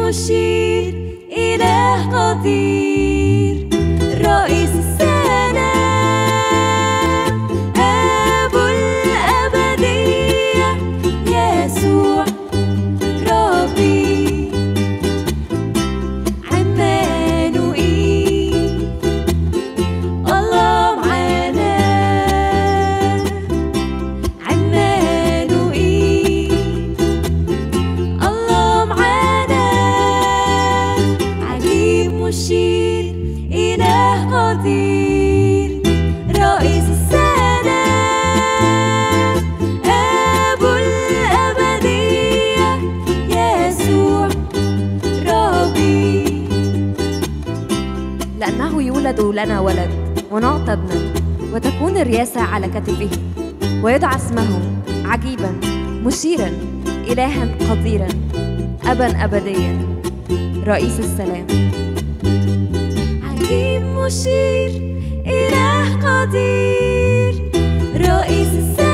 مشير إله قدير رئيس السلام أبو الأبدية يسوع ربي عمانوئيل الله معانا عمانوئيل الله معانا عجيب مشير إله قدير رئيس السلام أبو الأبدية يسوع ربي. لأنه يولد لنا ولد ونعطى ابنا وتكون الرياسة على كتفه ويدعى اسمه عجيبا مشيرا إلها قديرا أبا أبديا رئيس السلام. عجيب مشير إله قدير رئيس السلام